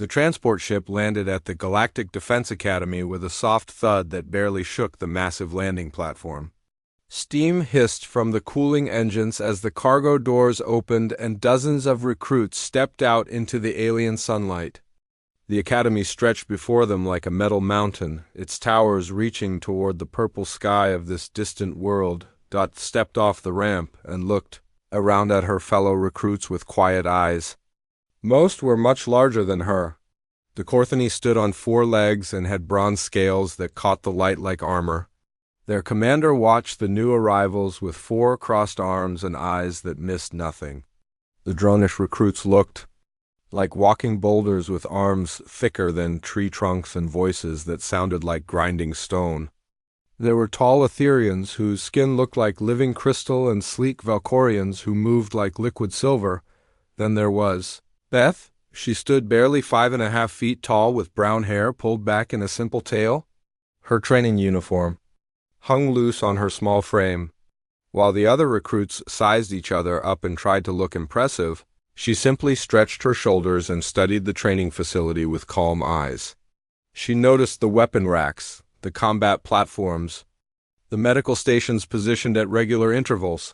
The transport ship landed at the Galactic Defense Academy with a soft thud that barely shook the massive landing platform. Steam hissed from the cooling engines as the cargo doors opened and dozens of recruits stepped out into the alien sunlight. The academy stretched before them like a metal mountain, its towers reaching toward the purple sky of this distant world. Dot stepped off the ramp and looked around at her fellow recruits with quiet eyes. Most were much larger than her. The Corthony stood on 4 legs and had bronze scales that caught the light like armor. Their commander watched the new arrivals with 4 crossed arms and eyes that missed nothing. The dronish recruits looked like walking boulders with arms thicker than tree trunks and voices that sounded like grinding stone. There were tall Etherians whose skin looked like living crystal and sleek Valkorians who moved like liquid silver. Then there was Beth. She stood barely 5.5 feet tall with brown hair pulled back in a simple tail. Her training uniform hung loose on her small frame. While the other recruits sized each other up and tried to look impressive, she simply stretched her shoulders and studied the training facility with calm eyes. She noticed the weapon racks, the combat platforms, the medical stations positioned at regular intervals.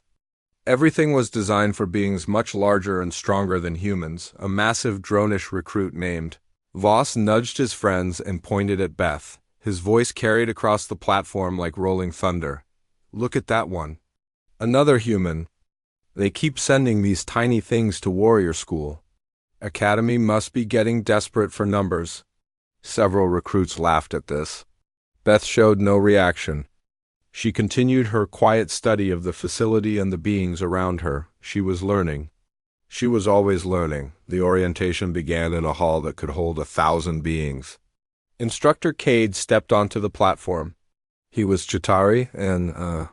Everything was designed for beings much larger and stronger than humans. A massive dronish recruit named Voss nudged his friends and pointed at Beth. His voice carried across the platform like rolling thunder. "Look at that one." Another human. "They keep sending these tiny things to warrior school. Academy must be getting desperate for numbers." Several recruits laughed at this. Beth showed no reaction. She continued her quiet study of the facility and the beings around her. She was learning. She was always learning. The orientation began in a hall that could hold 1,000 beings. Instructor Cade stepped onto the platform. He was Chitauri, an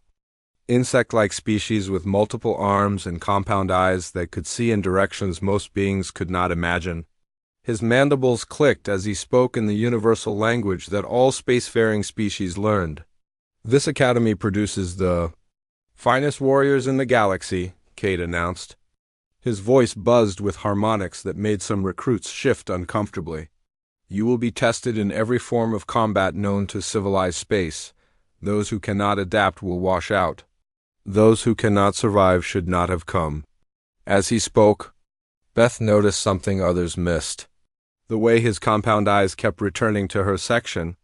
insect-like species with multiple arms and compound eyes that could see in directions most beings could not imagine. His mandibles clicked as he spoke in the universal language that all spacefaring species learned. "This academy produces the finest warriors in the galaxy," Cade announced. His voice buzzed with harmonics that made some recruits shift uncomfortably. "You will be tested in every form of combat known to civilized space. Those who cannot adapt will wash out. Those who cannot survive should not have come." As he spoke, Beth noticed something others missed. The way his compound eyes kept returning to her section,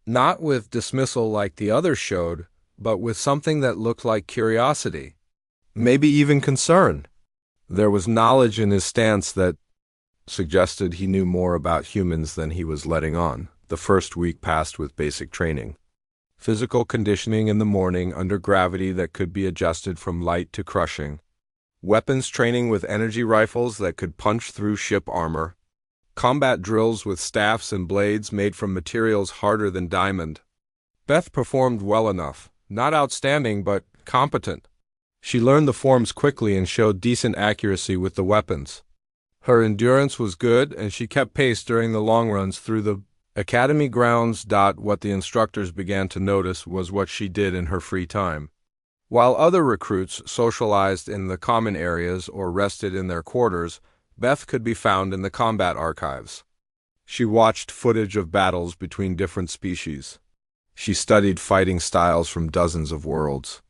not with dismissal like the others showed, but with something that looked like curiosity, maybe even concern. There was knowledge in his stance that suggested he knew more about humans than he was letting on. The first week passed with basic training. Physical conditioning in the morning under gravity that could be adjusted from light to crushing. Weapons training with energy rifles that could punch through ship armor. Combat drills with staffs and blades made from materials harder than diamond. Beth performed well enough. Not outstanding, but competent. She learned the forms quickly and showed decent accuracy with the weapons. Her endurance was good, and she kept pace during the long runs through the academy grounds. What the instructors began to notice was what she did in her free time. While other recruits socialized in the common areas or rested in their quarters, Beth could be found in the combat archives. She watched footage of battles between different species. She studied fighting styles from dozens of worlds.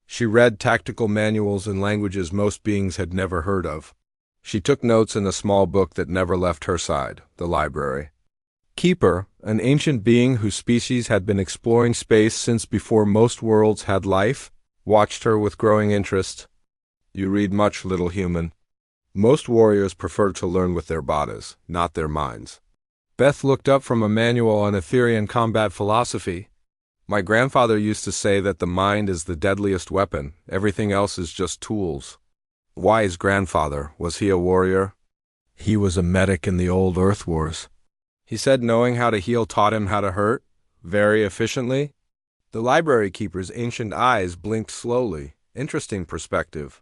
She read tactical manuals in languages most beings had never heard of. She took notes in a small book that never left her side, the library. Keeper, an ancient being whose species had been exploring space since before most worlds had life, watched her with growing interest. "You read much, little human. Most warriors prefer to learn with their bodies, not their minds." Beth looked up from a manual on Etherian combat philosophy. "My grandfather used to say that the mind is the deadliest weapon. Everything else is just tools." Wise grandfather, was he a warrior? He was a medic in the old Earth Wars. He said knowing how to heal taught him how to hurt, very efficiently. The library keeper's ancient eyes blinked slowly. Interesting perspective.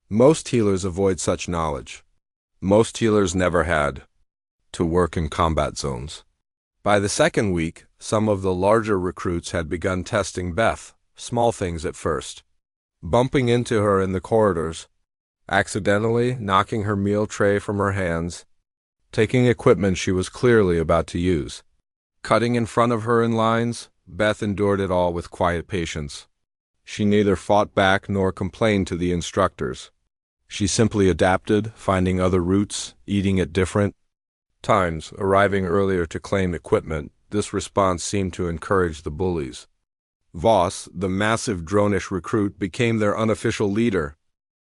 Most healers avoid such knowledge. Most healers never had to work in combat zones. By the second week, some of the larger recruits had begun testing Beth, small things at first. Bumping into her in the corridors, accidentally knocking her meal tray from her hands, taking equipment she was clearly about to use. Cutting in front of her in lines, Beth endured it all with quiet patience. She neither fought back nor complained to the instructors. She simply adapted, finding other routes, eating at different times, arriving earlier to claim equipment. This response seemed to encourage the bullies. Voss, the massive dronish recruit, became their unofficial leader.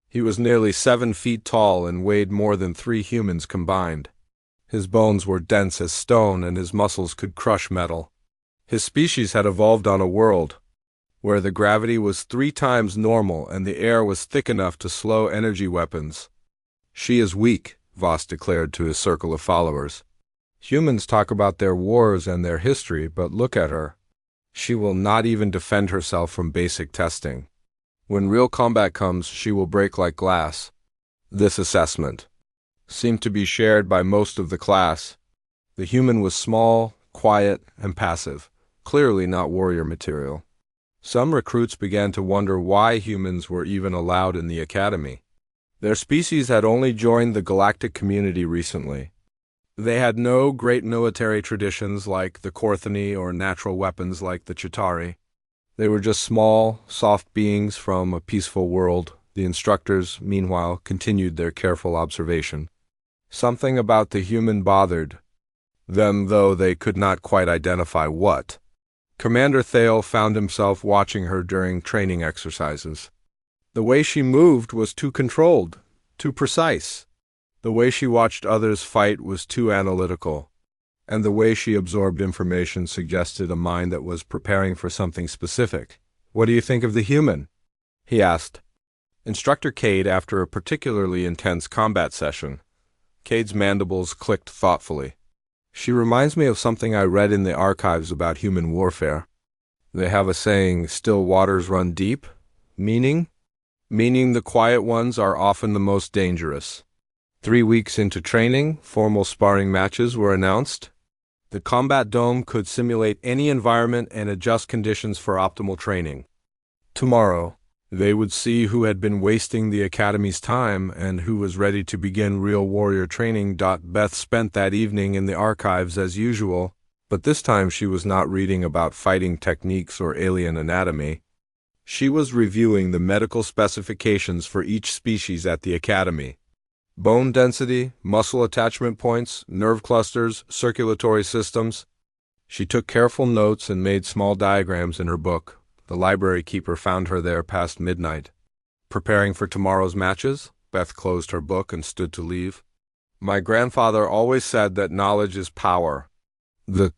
He was nearly 7 feet tall and weighed more than 3 humans combined. His bones were dense as stone and his muscles could crush metal. His species had evolved on a world where the gravity was 3 times normal and the air was thick enough to slow energy weapons. "She is weak," Voss declared to his circle of followers. "Humans talk about their wars and their history, but look at her. She will not even defend herself from basic testing. When real combat comes, she will break like glass." This assessment seemed to be shared by most of the class. The human was small, quiet, and passive, clearly not warrior material. Some recruits began to wonder why humans were even allowed in the academy. Their species had only joined the galactic community recently. They had no great military traditions like the Korthani or natural weapons like the Chitauri. They were just small, soft beings from a peaceful world. The instructors, meanwhile, continued their careful observation. Something about the human bothered them, though they could not quite identify what. Commander Thale found himself watching her during training exercises. The way she moved was too controlled, too precise. The way she watched others fight was too analytical. And the way she absorbed information suggested a mind that was preparing for something specific. "What do you think of the human?" he asked Instructor Cade after a particularly intense combat session. Cade's mandibles clicked thoughtfully. "She reminds me of something I read in the archives about human warfare. They have a saying, 'Still waters run deep,' meaning the quiet ones are often the most dangerous." 3 weeks into training, formal sparring matches were announced. The combat dome could simulate any environment and adjust conditions for optimal training. Tomorrow, they would see who had been wasting the Academy's time and who was ready to begin real warrior training. Beth spent that evening in the archives as usual, but this time she was not reading about fighting techniques or alien anatomy. She was reviewing the medical specifications for each species at the Academy. Bone density, muscle attachment points, nerve clusters, circulatory systems. She took careful notes and made small diagrams in her book. The library keeper found her there past midnight. Preparing for tomorrow's matches, Beth closed her book and stood to leave. "My grandfather always said that knowledge is power. The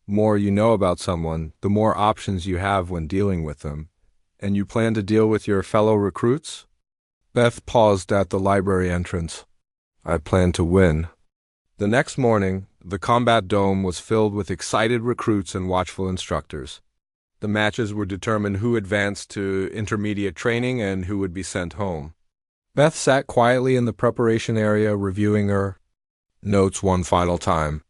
more you know about someone, the more options you have when dealing with them. And you plan to deal with your fellow recruits?" Beth paused at the library entrance. "I plan to win." The next morning, the combat dome was filled with excited recruits and watchful instructors. The matches would determine who advanced to intermediate training and who would be sent home. Beth sat quietly in the preparation area reviewing her notes one final time.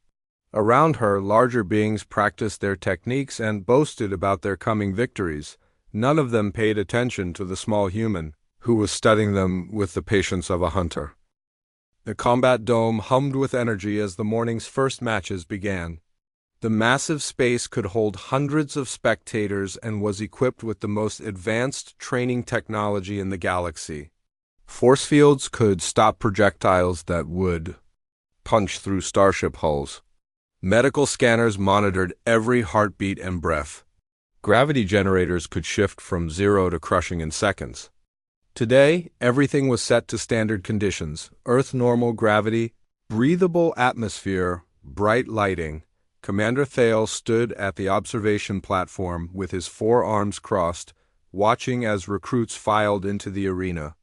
Around her, larger beings practiced their techniques and boasted about their coming victories. None of them paid attention to the small human, who was studying them with the patience of a hunter. The combat dome hummed with energy as the morning's first matches began. The massive space could hold hundreds of spectators and was equipped with the most advanced training technology in the galaxy. Force fields could stop projectiles that would punch through starship hulls. Medical scanners monitored every heartbeat and breath. Gravity generators could shift from 0 to crushing in seconds. Today, everything was set to standard conditions: Earth normal gravity, breathable atmosphere, bright lighting. Commander Thale stood at the observation platform with his 4 arms crossed, watching as recruits filed into the arena.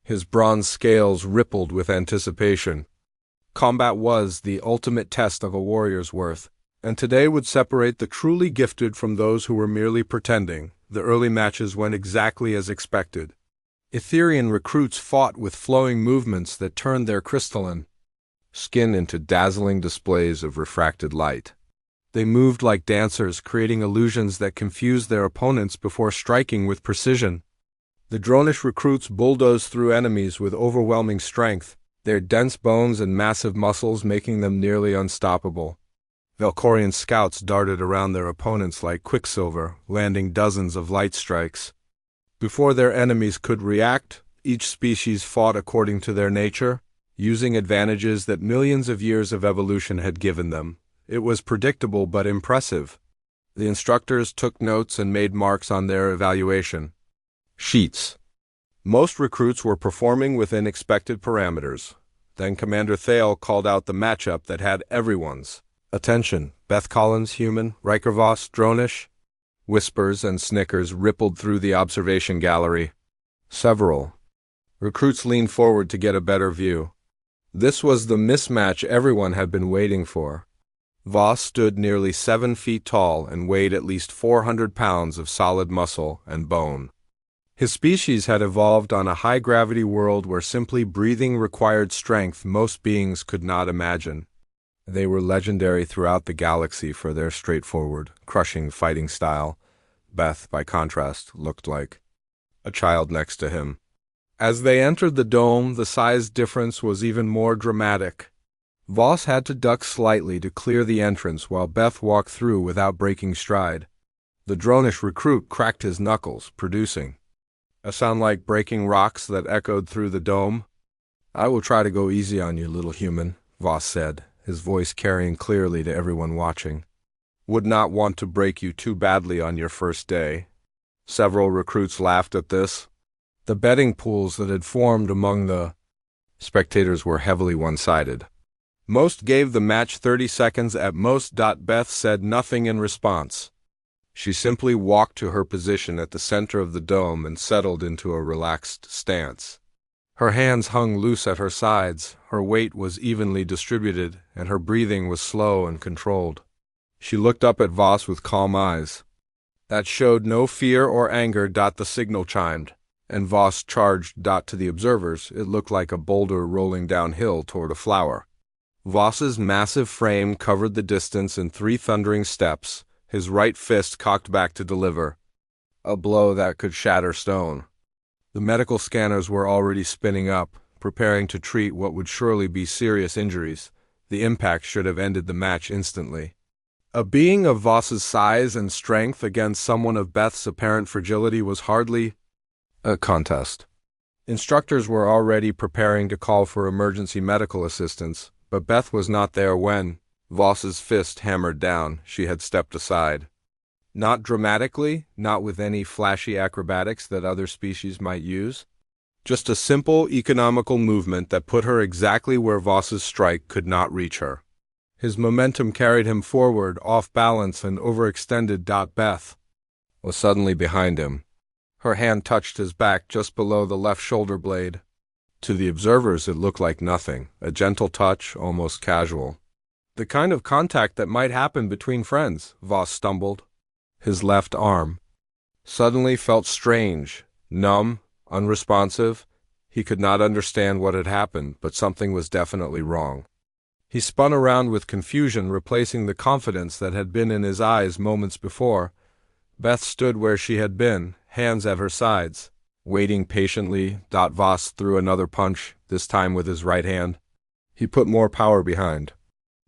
His bronze scales rippled with anticipation. Combat was the ultimate test of a warrior's worth, and today would separate the truly gifted from those who were merely pretending. The early matches went exactly as expected. Etherian recruits fought with flowing movements that turned their crystalline skin into dazzling displays of refracted light. They moved like dancers, creating illusions that confused their opponents before striking with precision. The dronish recruits bulldozed through enemies with overwhelming strength. their dense bones and massive muscles making them nearly unstoppable. Valkorian scouts darted around their opponents like quicksilver, landing dozens of light strikes. Before their enemies could react, each species fought according to their nature, using advantages that millions of years of evolution had given them. It was predictable but impressive. The instructors took notes and made marks on their evaluation sheets. Most recruits were performing within expected parameters. Then Commander Thale called out the matchup that had everyone's attention. Beth Collins, human, Riker Voss, dronish. Whispers and snickers rippled through the observation gallery. Several recruits leaned forward to get a better view. This was the mismatch everyone had been waiting for. Voss stood nearly 7 feet tall and weighed at least 400 pounds of solid muscle and bone. His species had evolved on a high-gravity world where simply breathing required strength most beings could not imagine. They were legendary throughout the galaxy for their straightforward, crushing fighting style. Beth, by contrast, looked like a child next to him. As they entered the dome, the size difference was even more dramatic. Voss had to duck slightly to clear the entrance while Beth walked through without breaking stride. The dronish recruit cracked his knuckles, producing a sound like breaking rocks that echoed through the dome. "I will try to go easy on you, little human," Voss said, his voice carrying clearly to everyone watching. "Would not want to break you too badly on your first day." Several recruits laughed at this. The betting pools that had formed among the spectators were heavily one-sided. Most gave the match 30 seconds at most. Beth said nothing in response. She simply walked to her position at the center of the dome and settled into a relaxed stance. Her hands hung loose at her sides, her weight was evenly distributed, and her breathing was slow and controlled. She looked up at Voss with calm eyes that showed no fear or anger. The signal chimed, and Voss charged. To the observers, it looked like a boulder rolling downhill toward a flower. Voss's massive frame covered the distance in 3 thundering steps, his right fist cocked back to deliver a blow that could shatter stone. The medical scanners were already spinning up, preparing to treat what would surely be serious injuries. The impact should have ended the match instantly. A being of Voss's size and strength against someone of Beth's apparent fragility was hardly a contest. Instructors were already preparing to call for emergency medical assistance, but Beth was not there when Voss's fist hammered down. She had stepped aside. Not dramatically, not with any flashy acrobatics that other species might use. Just a simple, economical movement that put her exactly where Voss's strike could not reach her. His momentum carried him forward, off balance and overextended. Beth was suddenly behind him. Her hand touched his back just below the left shoulder blade. To the observers it looked like nothing, a gentle touch, almost casual. The kind of contact that might happen between friends. Voss stumbled. His left arm suddenly felt strange, numb, unresponsive. He could not understand what had happened, but something was definitely wrong. He spun around with confusion, replacing the confidence that had been in his eyes moments before. Beth stood where she had been, hands at her sides, waiting patiently. Voss threw another punch, this time with his right hand. He put more power behind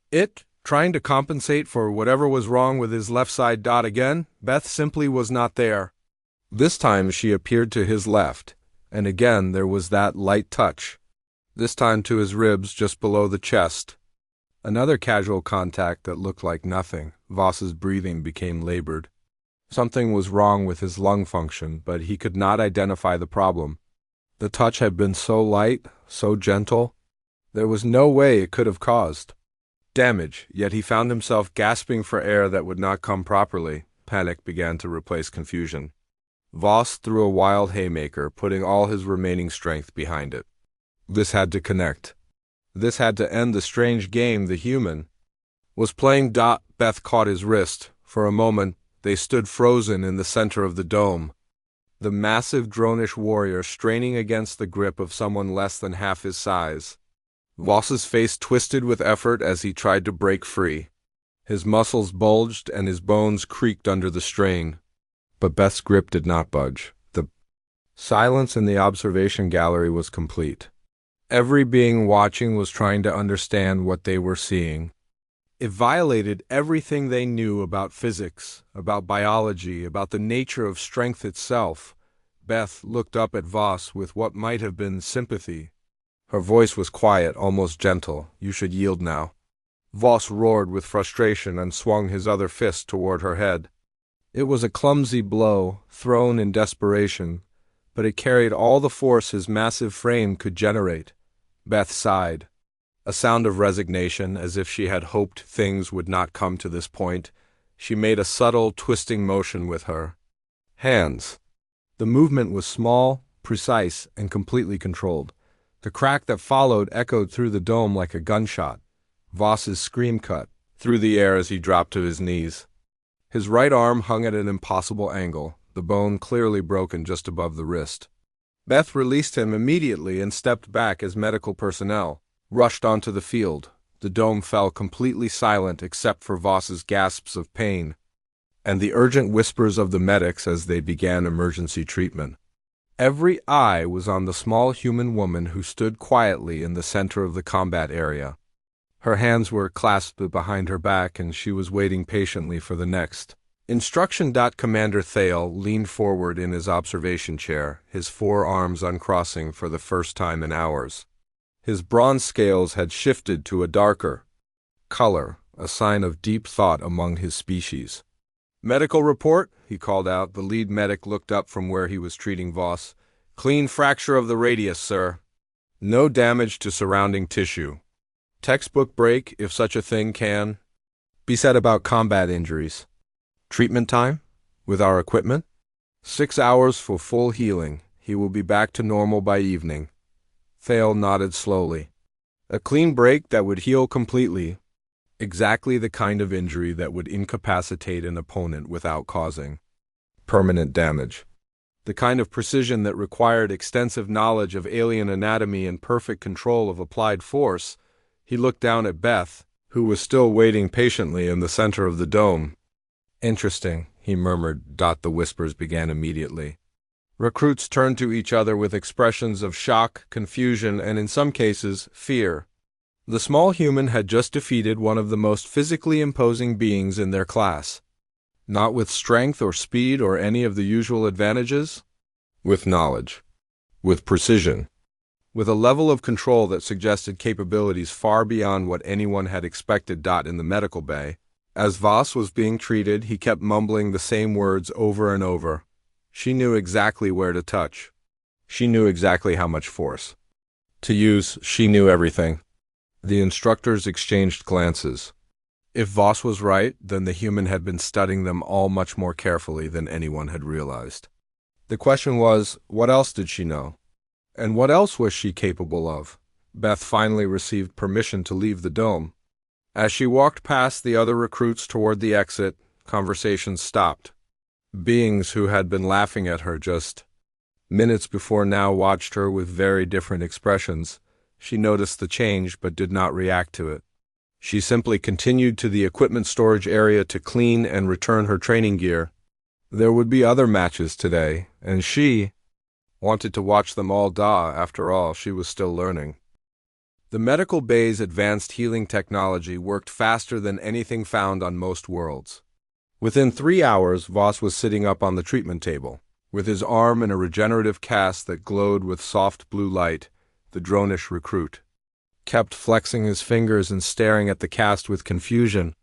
it, trying to compensate for whatever was wrong with his left side. Again, Beth simply was not there. This time she appeared to his left, and again there was that light touch, this time to his ribs just below the chest. Another casual contact that looked like nothing. Voss's breathing became labored. Something was wrong with his lung function, but he could not identify the problem. The touch had been so light, so gentle. There was no way it could have caused damage, yet he found himself gasping for air that would not come properly. Panic began to replace confusion. Voss threw a wild haymaker, putting all his remaining strength behind it. This had to connect. This had to end the strange game the human was playing. Beth caught his wrist. For a moment, they stood frozen in the center of the dome. The massive dronish warrior straining against the grip of someone less than half his size. Voss's face twisted with effort as he tried to break free. His muscles bulged and his bones creaked under the strain. But Beth's grip did not budge. The silence in the observation gallery was complete. Every being watching was trying to understand what they were seeing. It violated everything they knew about physics, about biology, about the nature of strength itself. Beth looked up at Voss with what might have been sympathy. Her voice was quiet, almost gentle. "You should yield now." Voss roared with frustration and swung his other fist toward her head. It was a clumsy blow, thrown in desperation, but it carried all the force his massive frame could generate. Beth sighed. A sound of resignation, as if she had hoped things would not come to this point. She made a subtle, twisting motion with her hands. The movement was small, precise, and completely controlled. The crack that followed echoed through the dome like a gunshot. Voss's scream cut through the air as he dropped to his knees. His right arm hung at an impossible angle, the bone clearly broken just above the wrist. Beth released him immediately and stepped back as medical personnel rushed onto the field. The dome fell completely silent except for Voss's gasps of pain and the urgent whispers of the medics as they began emergency treatment. Every eye was on the small human woman who stood quietly in the center of the combat area. Her hands were clasped behind her back and she was waiting patiently for the next instruction. Commander Thale leaned forward in his observation chair, his forearms uncrossing for the first time in hours. His bronze scales had shifted to a darker color, a sign of deep thought among his species. "Medical report," he called out. The lead medic looked up from where he was treating Voss. "Clean fracture of the radius, sir. No damage to surrounding tissue. Textbook break, if such a thing can be said about combat injuries. Treatment time? With our equipment? 6 hours for full healing. He will be back to normal by evening." Thale nodded slowly. "A clean break that would heal completely. Exactly the kind of injury that would incapacitate an opponent without causing permanent damage. The kind of precision that required extensive knowledge of alien anatomy and perfect control of applied force." He looked down at Beth, who was still waiting patiently in the center of the dome. "Interesting," he murmured. The whispers began immediately. Recruits turned to each other with expressions of shock, confusion, and in some cases, fear. The small human had just defeated one of the most physically imposing beings in their class. Not with strength or speed or any of the usual advantages. With knowledge. With precision. With a level of control that suggested capabilities far beyond what anyone had expected. In the medical bay, as Voss was being treated, he kept mumbling the same words over and over. She knew exactly where to touch. She knew exactly how much force to use. She knew everything. The instructors exchanged glances. If Voss was right, then the human had been studying them all much more carefully than anyone had realized. The question was, what else did she know? And what else was she capable of? Beth finally received permission to leave the dome. As she walked past the other recruits toward the exit, conversations stopped. Beings who had been laughing at her just minutes before now watched her with very different expressions. She noticed the change but did not react to it. She simply continued to the equipment storage area to clean and return her training gear. There would be other matches today, and she wanted to watch them all. After all, she was still learning. The medical bay's advanced healing technology worked faster than anything found on most worlds. Within 3 hours, Voss was sitting up on the treatment table, with his arm in a regenerative cast that glowed with soft blue light. The dronish recruit kept flexing his fingers and staring at the cast with confusion.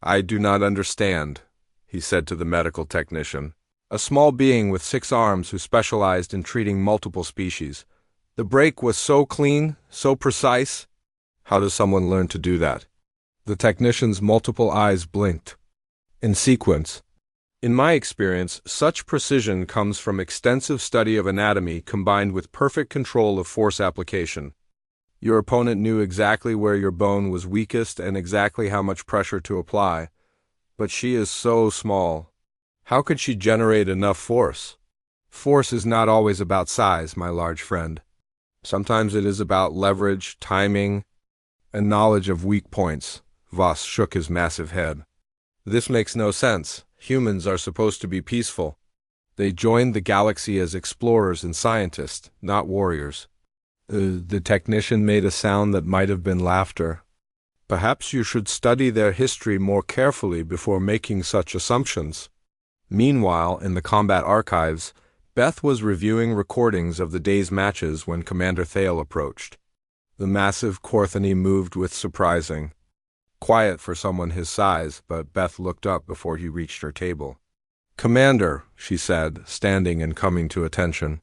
"I do not understand," he said to the medical technician, a small being with 6 arms who specialized in treating multiple species. "The break was so clean, so precise. How does someone learn to do that?" The technician's multiple eyes blinked. "In sequence. In my experience, such precision comes from extensive study of anatomy combined with perfect control of force application. Your opponent knew exactly where your bone was weakest and exactly how much pressure to apply. But she is so small. How could she generate enough force? Force is not always about size, my large friend. Sometimes it is about leverage, timing, and knowledge of weak points." Voss shook his massive head. "This makes no sense. Humans are supposed to be peaceful. They joined the galaxy as explorers and scientists, not warriors. The technician made a sound that might have been laughter. Perhaps you should study their history more carefully before making such assumptions. Meanwhile, in the combat archives, Beth was reviewing recordings of the day's matches when Commander Thale approached. The massive Corthany moved with surprising. Quiet for someone his size, but Beth looked up before he reached her table. "Commander," she said, standing and coming to attention.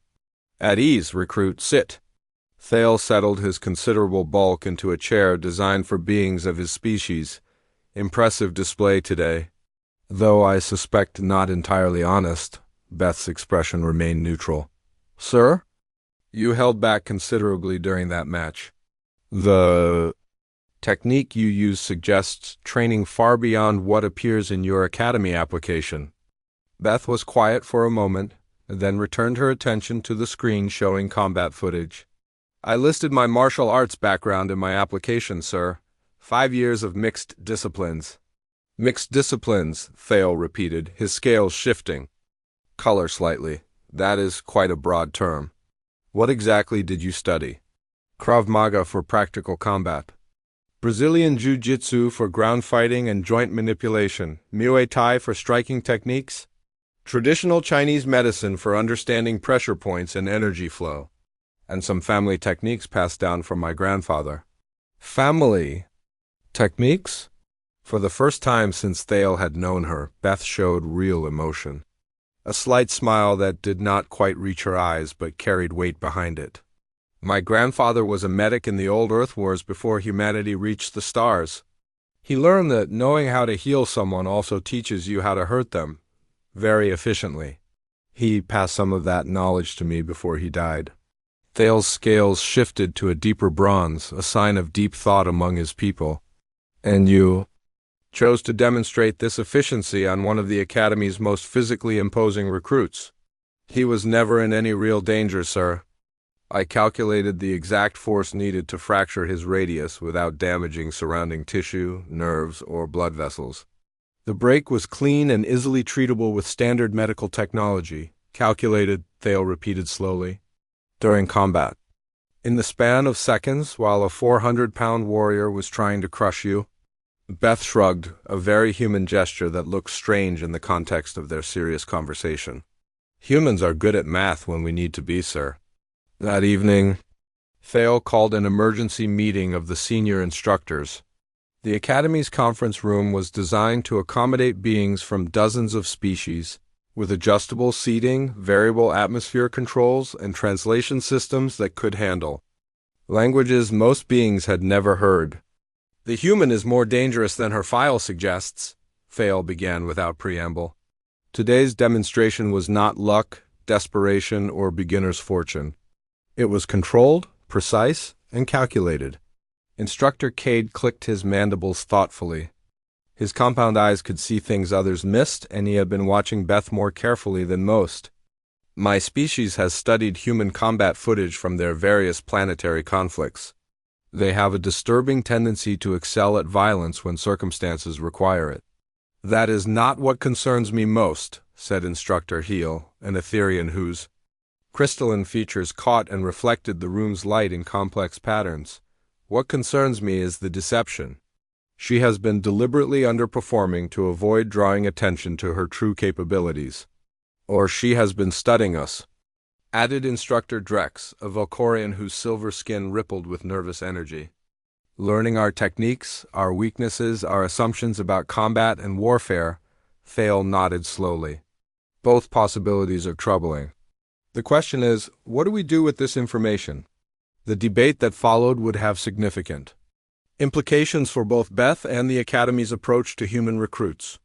"At ease, recruit, sit." Thale settled his considerable bulk into a chair designed for beings of his species. "Impressive display today." Though I suspect not entirely honest, Beth's expression remained neutral. "Sir? You held back considerably during that match. The technique you use suggests training far beyond what appears in your academy application." Beth was quiet for a moment, and then returned her attention to the screen showing combat footage. "I listed my martial arts background in my application, sir. 5 years of mixed disciplines." "Mixed disciplines," Thale repeated, his scales shifting. "Color slightly. That is quite a broad term. What exactly did you study?" "Krav Maga for practical combat. Brazilian Jiu-Jitsu for ground fighting and joint manipulation. Muay Thai for striking techniques. Traditional Chinese medicine for understanding pressure points and energy flow. And some family techniques passed down from my grandfather." "Family techniques?" For the first time since Thale had known her, Beth showed real emotion. A slight smile that did not quite reach her eyes but carried weight behind it. "My grandfather was a medic in the old Earth Wars before humanity reached the stars. He learned that knowing how to heal someone also teaches you how to hurt them, very efficiently. He passed some of that knowledge to me before he died." Thale's scales shifted to a deeper bronze, a sign of deep thought among his people. "And you chose to demonstrate this efficiency on one of the Academy's most physically imposing recruits." "He was never in any real danger, sir. I calculated the exact force needed to fracture his radius without damaging surrounding tissue, nerves, or blood vessels. The break was clean and easily treatable with standard medical technology." "Calculated," Thale repeated slowly. "During combat. In the span of seconds, while a 400-pound warrior was trying to crush you." Beth shrugged, a very human gesture that looked strange in the context of their serious conversation. "Humans are good at math when we need to be, sir." That evening, Thale called an emergency meeting of the senior instructors. The Academy's conference room was designed to accommodate beings from dozens of species, with adjustable seating, variable atmosphere controls, and translation systems that could handle languages most beings had never heard. "The human is more dangerous than her file suggests," Thale began without preamble. Today's demonstration was not luck, desperation, or beginner's fortune. It was controlled, precise, and calculated. Instructor Cade clicked his mandibles thoughtfully. His compound eyes could see things others missed, and he had been watching Beth more carefully than most. "My species has studied human combat footage from their various planetary conflicts. They have a disturbing tendency to excel at violence when circumstances require it." "That is not what concerns me most," said Instructor Heel, an Etherian whose crystalline features caught and reflected the room's light in complex patterns. "What concerns me is the deception. She has been deliberately underperforming to avoid drawing attention to her true capabilities. Or she has been studying us," added Instructor Drex, a Volcorian whose silver skin rippled with nervous energy. "Learning our techniques, our weaknesses, our assumptions about combat and warfare." Thale nodded slowly. "Both possibilities are troubling. The question is, what do we do with this information?" The debate that followed would have significant implications for both Beth and the Academy's approach to human recruits.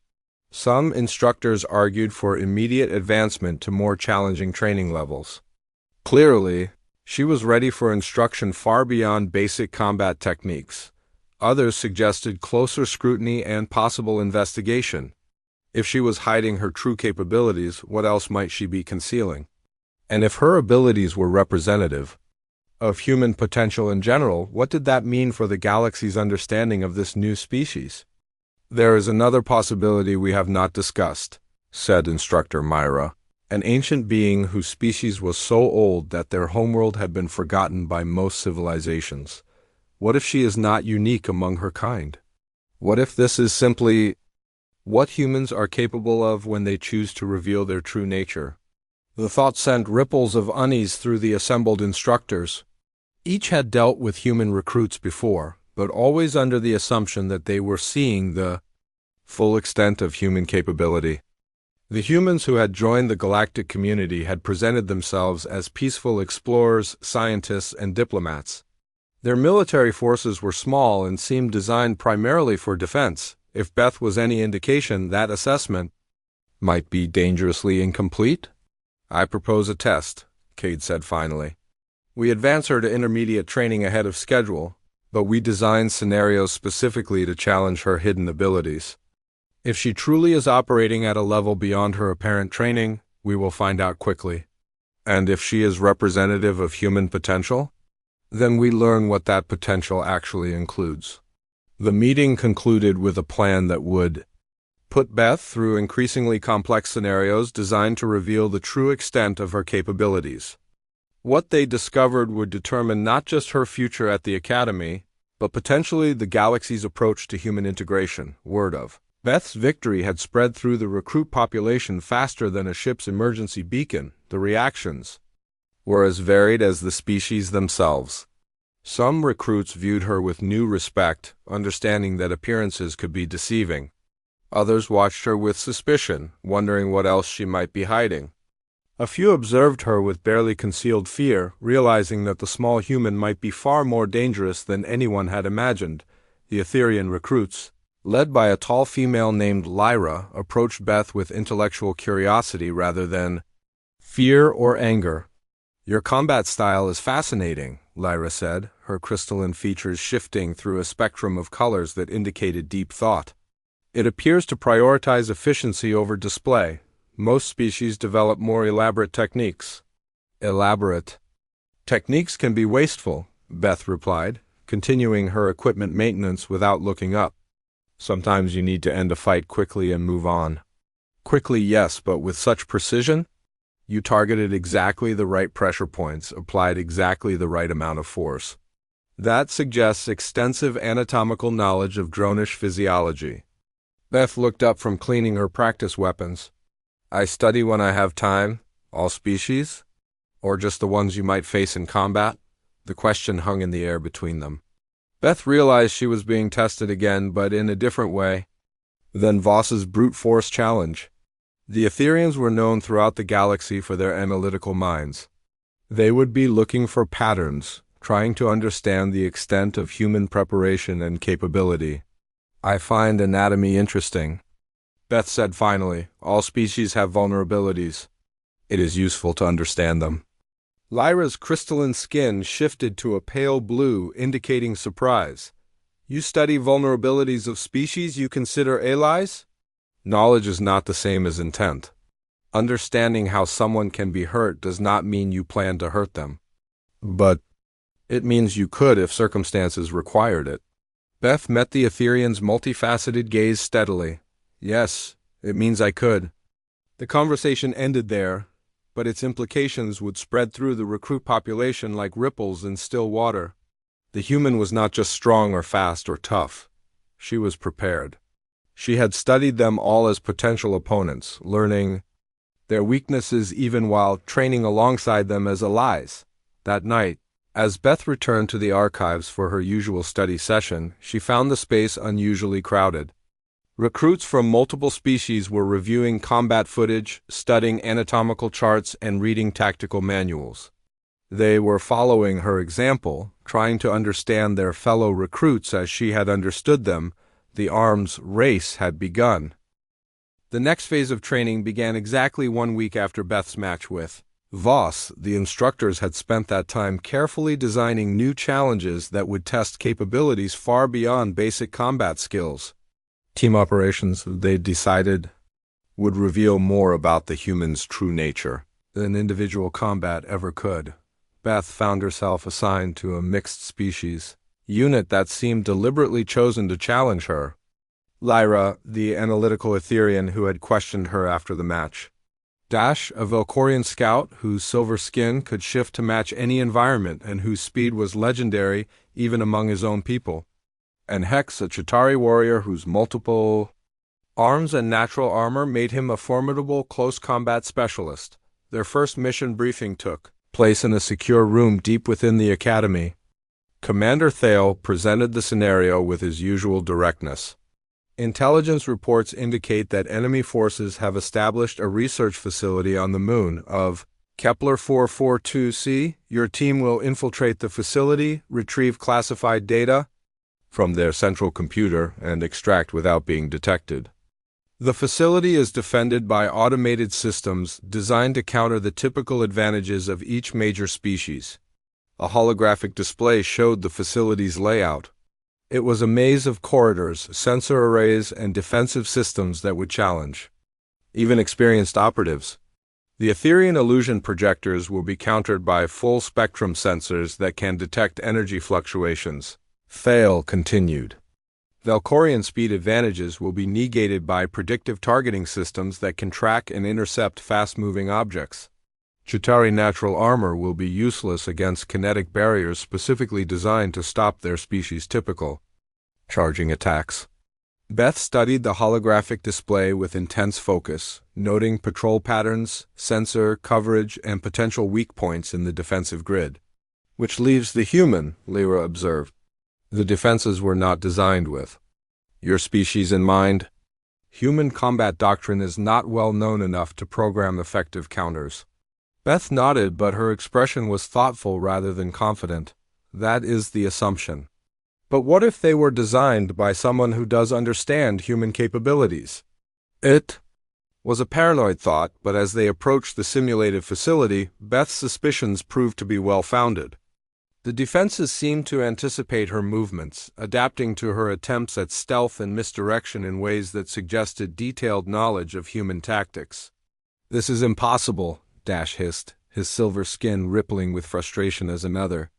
Some instructors argued for immediate advancement to more challenging training levels. Clearly, she was ready for instruction far beyond basic combat techniques. Others suggested closer scrutiny and possible investigation. If she was hiding her true capabilities, what else might she be concealing? And if her abilities were representative of human potential in general, what did that mean for the galaxy's understanding of this new species? "There is another possibility we have not discussed," said Instructor Myra. An ancient being whose species was so old that their homeworld had been forgotten by most civilizations. What if she is not unique among her kind? What if this is simply what humans are capable of when they choose to reveal their true nature? The thought sent ripples of unease through the assembled instructors. Each had dealt with human recruits before, but always under the assumption that they were seeing the full extent of human capability. The humans who had joined the galactic community had presented themselves as peaceful explorers, scientists, and diplomats. Their military forces were small and seemed designed primarily for defense. If Beth was any indication, that assessment might be dangerously incomplete. "I propose a test," Cade said finally. "We advance her to intermediate training ahead of schedule, but we design scenarios specifically to challenge her hidden abilities. If she truly is operating at a level beyond her apparent training, we will find out quickly. And if she is representative of human potential, then we learn what that potential actually includes." The meeting concluded with a plan that would put Beth through increasingly complex scenarios designed to reveal the true extent of her capabilities. What they discovered would determine not just her future at the Academy, but potentially the galaxy's approach to human integration. Word of Beth's victory had spread through the recruit population faster than a ship's emergency beacon. The reactions were as varied as the species themselves. Some recruits viewed her with new respect, understanding that appearances could be deceiving. Others watched her with suspicion, wondering what else she might be hiding. A few observed her with barely concealed fear, realizing that the small human might be far more dangerous than anyone had imagined. The Etherian recruits, led by a tall female named Lyra, approached Beth with intellectual curiosity rather than fear or anger. "Your combat style is fascinating," Lyra said, her crystalline features shifting through a spectrum of colors that indicated deep thought. "It appears to prioritize efficiency over display. Most species develop more elaborate techniques." "Elaborate techniques can be wasteful," Beth replied, continuing her equipment maintenance without looking up. "Sometimes you need to end a fight quickly and move on." "Quickly, yes, but with such precision? You targeted exactly the right pressure points, applied exactly the right amount of force. That suggests extensive anatomical knowledge of dronish physiology." Beth looked up from cleaning her practice weapons. "I study when I have time, all species? Or just the ones you might face in combat?" The question hung in the air between them. Beth realized she was being tested again, but in a different way than Voss's brute force challenge. The Etherians were known throughout the galaxy for their analytical minds. They would be looking for patterns, trying to understand the extent of human preparation and capability. "I find anatomy interesting," Beth said finally. "All species have vulnerabilities. It is useful to understand them." Lyra's crystalline skin shifted to a pale blue, indicating surprise. "You study vulnerabilities of species you consider allies?" "Knowledge is not the same as intent. Understanding how someone can be hurt does not mean you plan to hurt them. But it means you could if circumstances required it." Beth met the Etherian's multifaceted gaze steadily. "Yes, it means I could." The conversation ended there, but its implications would spread through the recruit population like ripples in still water. The human was not just strong or fast or tough. She was prepared. She had studied them all as potential opponents, learning their weaknesses even while training alongside them as allies. That night, as Beth returned to the archives for her usual study session, she found the space unusually crowded. Recruits from multiple species were reviewing combat footage, studying anatomical charts, and reading tactical manuals. They were following her example, trying to understand their fellow recruits as she had understood them. The arms race had begun. The next phase of training began exactly 1 week after Beth's match with Voss. The instructors had spent that time carefully designing new challenges that would test capabilities far beyond basic combat skills. Team operations, they decided, would reveal more about the human's true nature than individual combat ever could. Beth found herself assigned to a mixed species unit that seemed deliberately chosen to challenge her. Lyra, the analytical Etherian who had questioned her after the match, A Valkorian scout whose silver skin could shift to match any environment and whose speed was legendary even among his own people. And Hex, a Chitauri warrior whose multiple arms and natural armor made him a formidable close combat specialist. Their first mission briefing took place in a secure room deep within the academy. Commander Thale presented the scenario with his usual directness. Intelligence reports indicate that enemy forces have established a research facility on the moon of Kepler 442c. Your team will infiltrate the facility, retrieve classified data from their central computer, and extract without being detected. The facility is defended by automated systems designed to counter the typical advantages of each major species. A holographic display showed the facility's layout. It was a maze of corridors, sensor arrays, and defensive systems that would challenge even experienced operatives. The Etherian illusion projectors will be countered by full-spectrum sensors that can detect energy fluctuations. Thale continued. Valkorian speed advantages will be negated by predictive targeting systems that can track and intercept fast-moving objects. Chitauri natural armor will be useless against kinetic barriers specifically designed to stop their species' typical charging attacks. Beth studied the holographic display with intense focus, noting patrol patterns, sensor coverage, and potential weak points in the defensive grid. Which leaves the human, Lyra observed. The defenses were not designed with your species in mind. Human combat doctrine is not well known enough to program effective counters. Beth nodded, but her expression was thoughtful rather than confident. That is the assumption. But what if they were designed by someone who does understand human capabilities? It was a paranoid thought, but as they approached the simulated facility, Beth's suspicions proved to be well-founded. The defenses seemed to anticipate her movements, adapting to her attempts at stealth and misdirection in ways that suggested detailed knowledge of human tactics. "This is impossible," Dash hissed, his silver skin rippling with frustration as another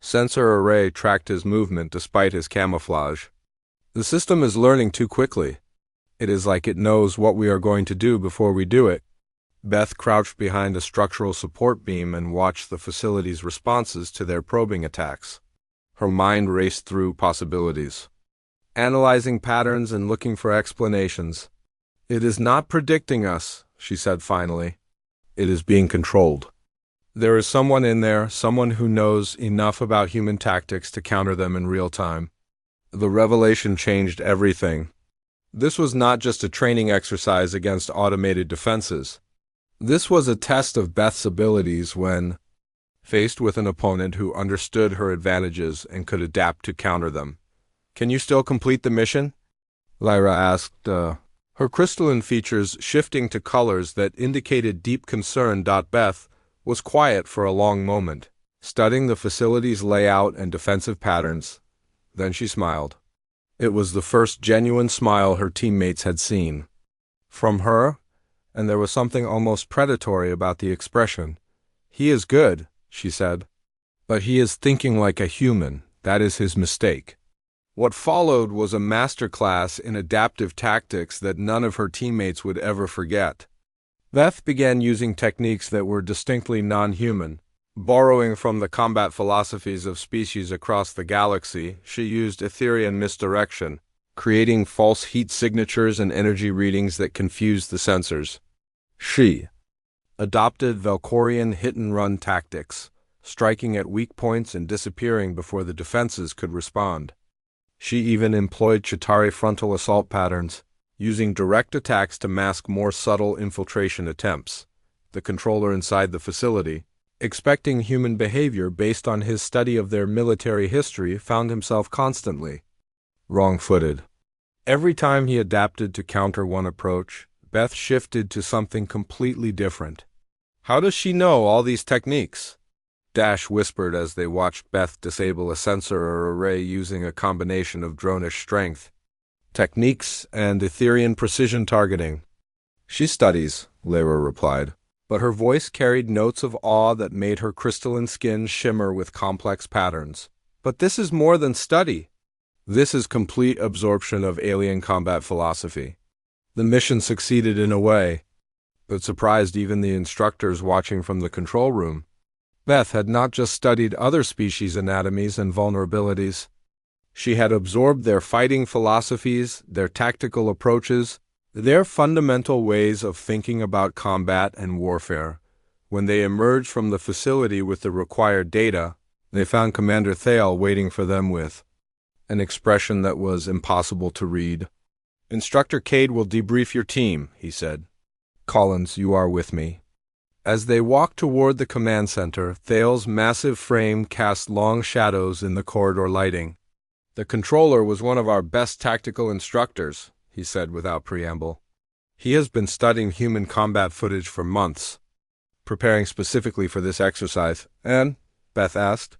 sensor array tracked his movement despite his camouflage. "The system is learning too quickly. It is like it knows what we are going to do before we do it." Beth crouched behind a structural support beam and watched the facility's responses to their probing attacks. Her mind raced through possibilities, analyzing patterns and looking for explanations. "It is not predicting us," she said finally. "It is being controlled. There is someone in there, someone who knows enough about human tactics to counter them in real time." The revelation changed everything. This was not just a training exercise against automated defenses. This was a test of Beth's abilities when faced with an opponent who understood her advantages and could adapt to counter them. "Can you still complete the mission?" Lyra asked, her crystalline features shifting to colors that indicated deep concern. Beth was quiet for a long moment, studying the facility's layout and defensive patterns. Then she smiled. It was the first genuine smile her teammates had seen from her, and there was something almost predatory about the expression. "He is good," she said, "but he is thinking like a human. That is his mistake." What followed was a masterclass in adaptive tactics that none of her teammates would ever forget. Beth began using techniques that were distinctly non-human. Borrowing from the combat philosophies of species across the galaxy, she used Etherian misdirection, creating false heat signatures and energy readings that confused the sensors. She adopted Valkorian hit-and-run tactics, striking at weak points and disappearing before the defenses could respond. She even employed Chitauri frontal assault patterns, using direct attacks to mask more subtle infiltration attempts. The controller inside the facility, expecting human behavior based on his study of their military history, found himself constantly wrong-footed. Every time he adapted to counter one approach, Beth shifted to something completely different. "How does she know all these techniques?" Dash whispered as they watched Beth disable a sensor array using a combination of dronish strength, techniques, and Etherian precision targeting. "She studies," Lyra replied, but her voice carried notes of awe that made her crystalline skin shimmer with complex patterns. "But this is more than study. This is complete absorption of alien combat philosophy." The mission succeeded in a way. It surprised even the instructors watching from the control room. Beth had not just studied other species' anatomies and vulnerabilities. She had absorbed their fighting philosophies, their tactical approaches, their fundamental ways of thinking about combat and warfare. When they emerged from the facility with the required data, they found Commander Thale waiting for them with an expression that was impossible to read. "Instructor Cade will debrief your team," he said. "Collins, you are with me." As they walked toward the command center, Thale's massive frame cast long shadows in the corridor lighting. "The controller was one of our best tactical instructors," he said without preamble. "He has been studying human combat footage for months, preparing specifically for this exercise." "And?" Beth asked.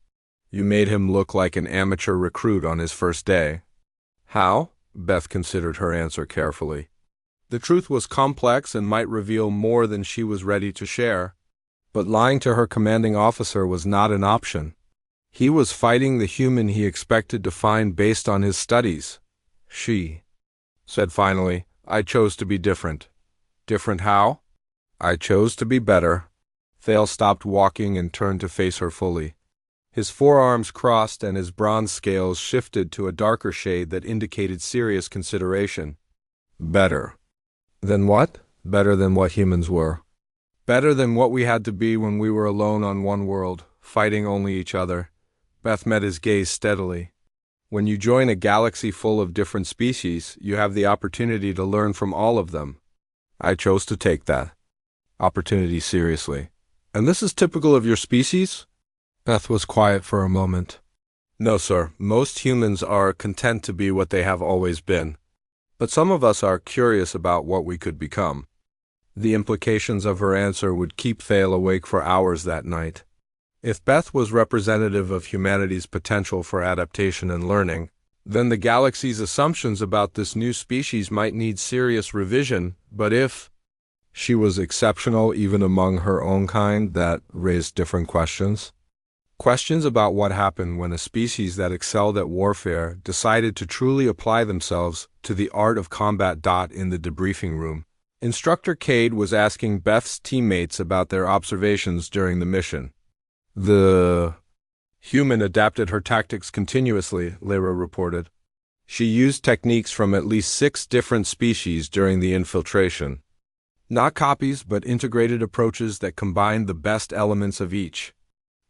"You made him look like an amateur recruit on his first day." "How?" Beth considered her answer carefully. The truth was complex and might reveal more than she was ready to share. But lying to her commanding officer was not an option. He was fighting the human he expected to find based on his studies. She said finally, "I chose to be different." "Different how?" "I chose to be better." Thale stopped walking and turned to face her fully. His forearms crossed and his bronze scales shifted to a darker shade that indicated serious consideration. "Better." "Than what?" "Better than what humans were. Better than what we had to be when we were alone on one world, fighting only each other." Beth met his gaze steadily. "When you join a galaxy full of different species, you have the opportunity to learn from all of them. I chose to take that opportunity seriously." "And this is typical of your species?" Beth was quiet for a moment. "No, sir. Most humans are content to be what they have always been. But some of us are curious about what we could become." The implications of her answer would keep Thale awake for hours that night. If Beth was representative of humanity's potential for adaptation and learning, then the galaxy's assumptions about this new species might need serious revision. But if she was exceptional even among her own kind, that raised different questions. Questions about what happened when a species that excelled at warfare decided to truly apply themselves to the art of combat. In the debriefing room, Instructor Cade was asking Beth's teammates about their observations during the mission. "The human adapted her tactics continuously," Lyra reported. "She used techniques from at least 6 different species during the infiltration. Not copies, but integrated approaches that combined the best elements of each."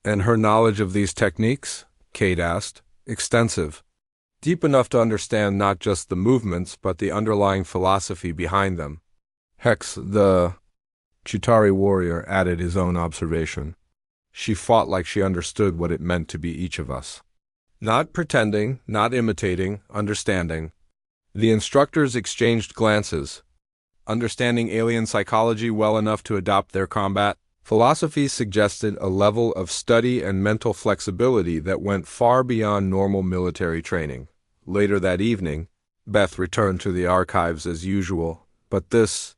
"And her knowledge of these techniques?" Cade asked. "Extensive. Deep enough to understand not just the movements, but the underlying philosophy behind them." Hex, the Chitauri warrior, added his own observation. "She fought like she understood what it meant to be each of us. Not pretending, not imitating, understanding." The instructors exchanged glances. Understanding alien psychology well enough to adopt their combat philosophy suggested a level of study and mental flexibility that went far beyond normal military training. Later that evening, Beth returned to the archives as usual, but this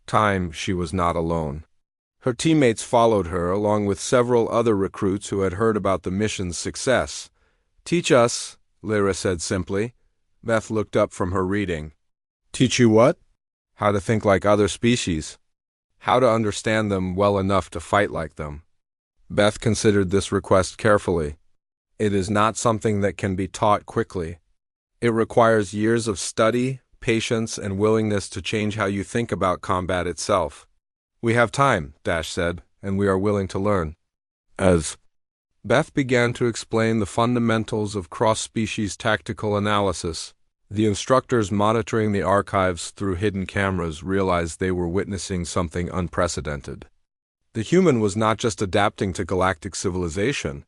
time she was not alone. Her teammates followed her, along with several other recruits who had heard about the mission's success. "Teach us," Lyra said simply. Beth looked up from her reading. "Teach you what?" "How to think like other species. How to understand them well enough to fight like them." Beth considered this request carefully. It is not something that can be taught quickly. It requires years of study, patience, and willingness to change how you think about combat itself. "We have time," Dash said, "and we are willing to learn." As Beth began to explain the fundamentals of cross-species tactical analysis, the instructors monitoring the archives through hidden cameras realized they were witnessing something unprecedented. The human was not just adapting to galactic civilization.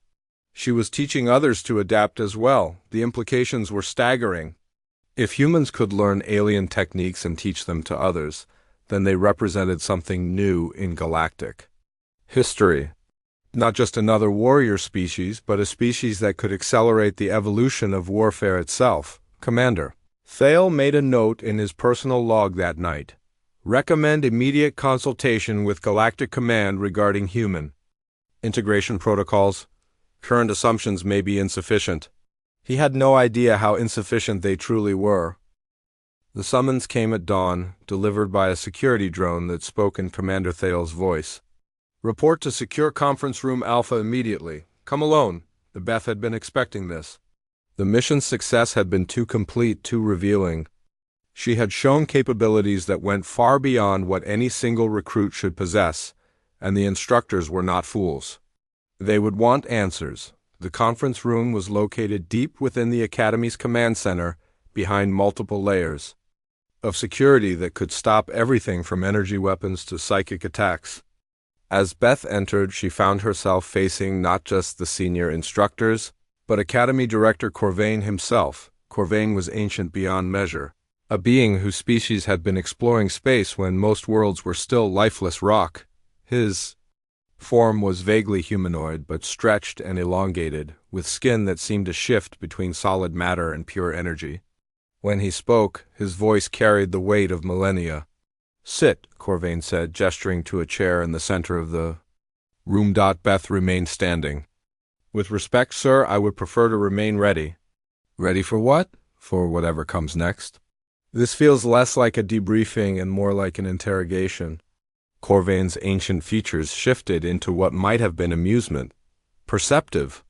She was teaching others to adapt as well. The implications were staggering. If humans could learn alien techniques and teach them to others, then they represented something new in galactic history. Not just another warrior species, but a species that could accelerate the evolution of warfare itself. "Commander." Thale made a note in his personal log that night. "Recommend immediate consultation with Galactic Command regarding human integration protocols. Current assumptions may be insufficient." He had no idea how insufficient they truly were. The summons came at dawn, delivered by a security drone that spoke in Commander Thale's voice. "Report to Secure Conference Room Alpha immediately. Come alone." The Beth had been expecting this. The mission's success had been too complete, too revealing. She had shown capabilities that went far beyond what any single recruit should possess, and the instructors were not fools. They would want answers. The conference room was located deep within the Academy's command center, behind multiple layers of security that could stop everything from energy weapons to psychic attacks. As Beth entered, she found herself facing not just the senior instructors, but Academy Director Corvain himself. Corvain was ancient beyond measure, a being whose species had been exploring space when most worlds were still lifeless rock. His form was vaguely humanoid, but stretched and elongated, with skin that seemed to shift between solid matter and pure energy. When he spoke, his voice carried the weight of millennia. "Sit," Corvain said, gesturing to a chair in the center of the room. Beth remained standing. "With respect, sir, I would prefer to remain ready." "Ready for what?" "For whatever comes next." "This feels less like a debriefing and more like an interrogation." Corvain's ancient features shifted into what might have been amusement. "Perceptive."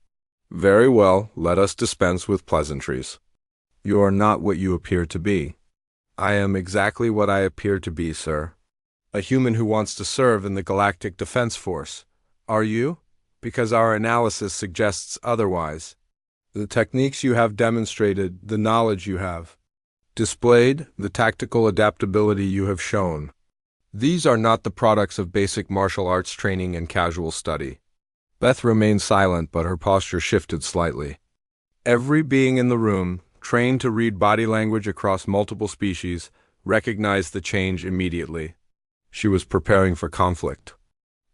"Very well, let us dispense with pleasantries. You are not what you appear to be." "I am exactly what I appear to be, sir. A human who wants to serve in the Galactic Defense Force. Are you? Because our analysis suggests otherwise. The techniques you have demonstrated, the knowledge you have displayed, the tactical adaptability you have shown, these are not the products of basic martial arts training and casual study." Beth remained silent, but her posture shifted slightly. Every being in the room, trained to read body language across multiple species, recognized the change immediately. She was preparing for conflict.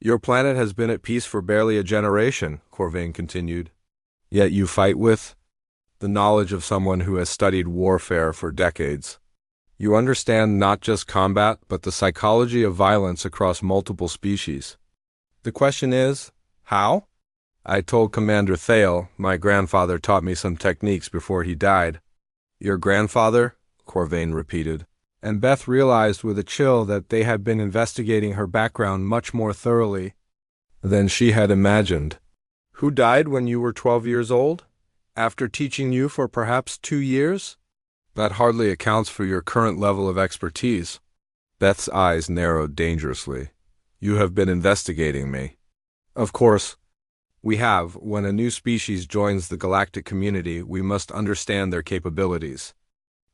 "Your planet has been at peace for barely a generation," Corvain continued. "Yet you fight with the knowledge of someone who has studied warfare for decades. You understand not just combat, but the psychology of violence across multiple species. The question is, how?" "I told Commander Thale, my grandfather taught me some techniques before he died." "Your grandfather?" Corvain repeated, and Beth realized with a chill that they had been investigating her background much more thoroughly than she had imagined. "Who died when you were 12 years old? After teaching you for perhaps 2 years? That hardly accounts for your current level of expertise." Beth's eyes narrowed dangerously. "You have been investigating me." "Of course. We have. When a new species joins the galactic community, we must understand their capabilities,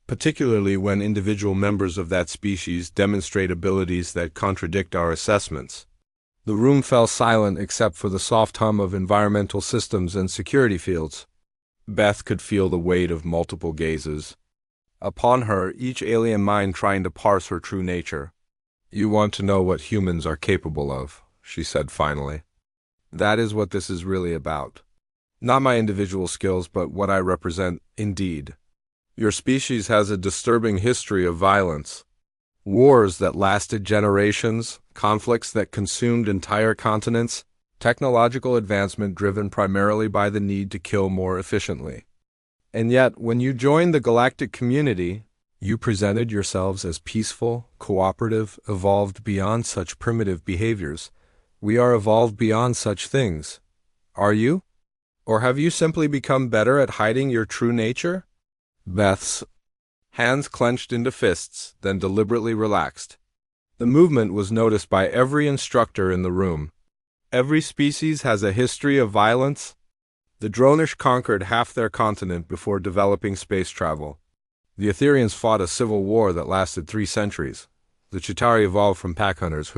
particularly when individual members of that species demonstrate abilities that contradict our assessments." The room fell silent except for the soft hum of environmental systems and security fields. Beth could feel the weight of multiple gazes upon her, each alien mind trying to parse her true nature. "You want to know what humans are capable of," she said finally. "That is what this is really about. Not my individual skills, but what I represent indeed. Your species has a disturbing history of violence. Wars that lasted generations, conflicts that consumed entire continents, technological advancement driven primarily by the need to kill more efficiently. And yet, when you joined the galactic community, you presented yourselves as peaceful, cooperative, evolved beyond such primitive behaviors. We are evolved beyond such things. Are you? Or have you simply become better at hiding your true nature?" Beth's hands clenched into fists, then deliberately relaxed. The movement was noticed by every instructor in the room. "Every species has a history of violence. The Dronish conquered half their continent before developing space travel. The Etherians fought a civil war that lasted 3 centuries. The Chitauri evolved from pack hunters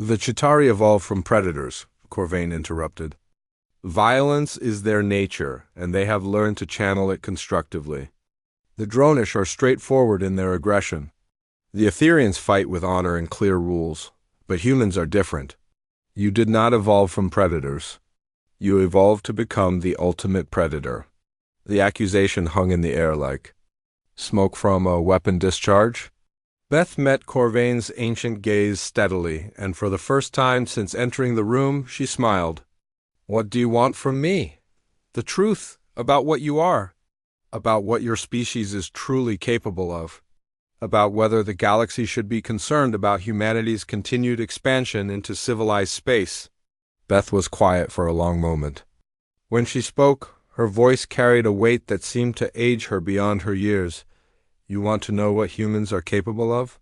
The Chitauri evolved from predators," Corvain interrupted. "Violence is their nature, and they have learned to channel it constructively. The Dronish are straightforward in their aggression. The Etherians fight with honor and clear rules, but humans are different. You did not evolve from predators. You evolved to become the ultimate predator." The accusation hung in the air like smoke from a weapon discharge. Beth met Corvain's ancient gaze steadily, and for the first time since entering the room, she smiled. "What do you want from me?" "The truth about what you are, about what your species is truly capable of." about whether the galaxy should be concerned about humanity's continued expansion into civilized space. Beth was quiet for a long moment. When she spoke, her voice carried a weight that seemed to age her beyond her years. You want to know what humans are capable of?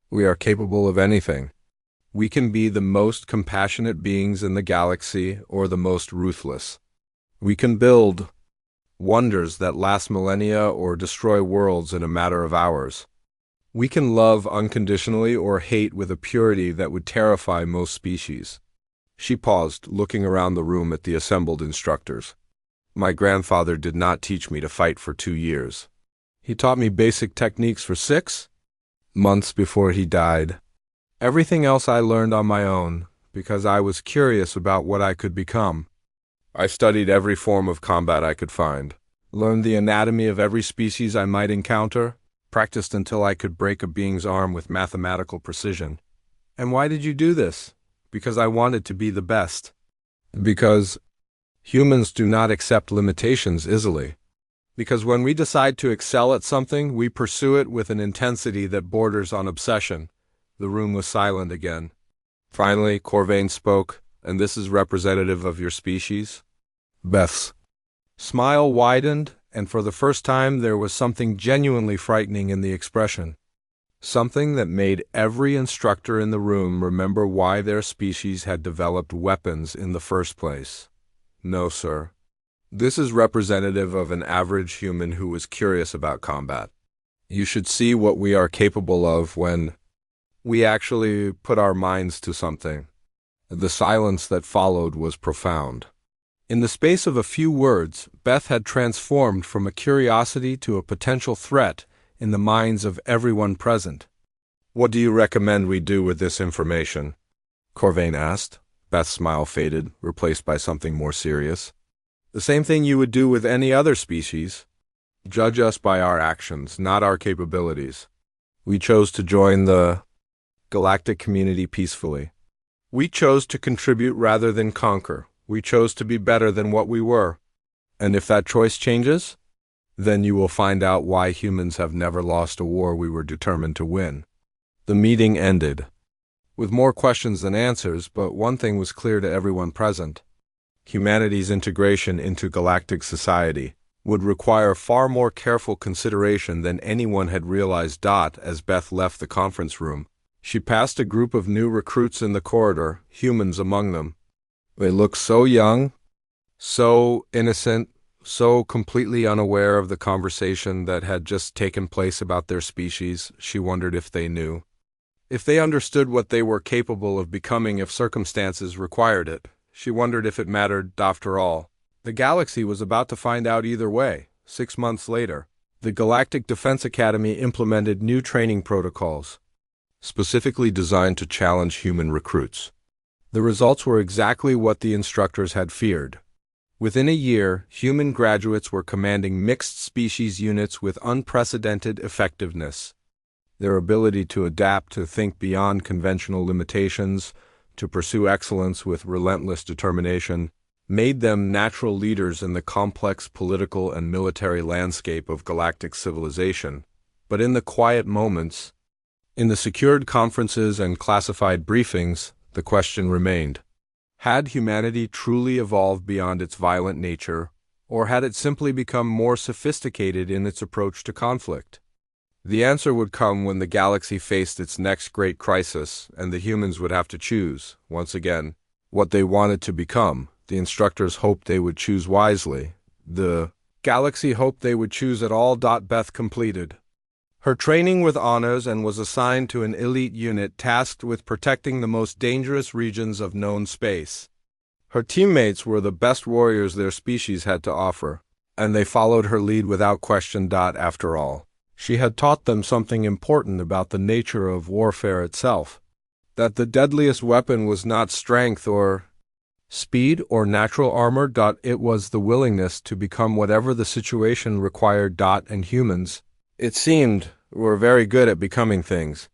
We are capable of anything. We can be the most compassionate beings in the galaxy or the most ruthless. We can build wonders that last millennia or destroy worlds in a matter of hours. We can love unconditionally or hate with a purity that would terrify most species. She paused, looking around the room at the assembled instructors. My grandfather did not teach me to fight for 2 years. He taught me basic techniques for 6 months before he died. Everything else I learned on my own, because I was curious about what I could become. I studied every form of combat I could find, learned the anatomy of every species I might encounter, practiced until I could break a being's arm with mathematical precision. And why did you do this? Because I wanted to be the best. Because humans do not accept limitations easily. Because when we decide to excel at something, we pursue it with an intensity that borders on obsession. The room was silent again. Finally, Corvain spoke, and this is representative of your species. Beth's smile widened, and for the first time there was something genuinely frightening in the expression. Something that made every instructor in the room remember why their species had developed weapons in the first place. No, sir. This is representative of an average human who was curious about combat. You should see what we are capable of when we actually put our minds to something. The silence that followed was profound. In the space of a few words, Beth had transformed from a curiosity to a potential threat in the minds of everyone present. What do you recommend we do with this information? Corvain asked. Beth's smile faded, replaced by something more serious. The same thing you would do with any other species. Judge us by our actions, not our capabilities. We chose to join the galactic community peacefully. We chose to contribute rather than conquer. We chose to be better than what we were. And if that choice changes, then you will find out why humans have never lost a war we were determined to win. The meeting ended, with more questions than answers, but one thing was clear to everyone present. Humanity's integration into galactic society would require far more careful consideration than anyone had realized. As Beth left the conference room, she passed a group of new recruits in the corridor, humans among them. They looked so young, so innocent, so completely unaware of the conversation that had just taken place about their species. She wondered if they knew. If they understood what they were capable of becoming if circumstances required it. She wondered if it mattered, after all. The galaxy was about to find out either way. 6 months later, the Galactic Defense Academy implemented new training protocols, specifically designed to challenge human recruits. The results were exactly what the instructors had feared. Within a year, human graduates were commanding mixed-species units with unprecedented effectiveness. Their ability to adapt, to think beyond conventional limitations, to pursue excellence with relentless determination, made them natural leaders in the complex political and military landscape of galactic civilization. But in the quiet moments, in the secured conferences and classified briefings, the question remained. Had humanity truly evolved beyond its violent nature, or had it simply become more sophisticated in its approach to conflict? The answer would come when the galaxy faced its next great crisis, and the humans would have to choose, once again, what they wanted to become. The instructors hoped they would choose wisely. The galaxy hoped they would choose at all. Beth completed her training with honors and was assigned to an elite unit tasked with protecting the most dangerous regions of known space. Her teammates were the best warriors their species had to offer, and they followed her lead without question. After all, she had taught them something important about the nature of warfare itself, that the deadliest weapon was not strength or speed or natural armor. It was the willingness to become whatever the situation required. And humans, it seemed, were very good at becoming things.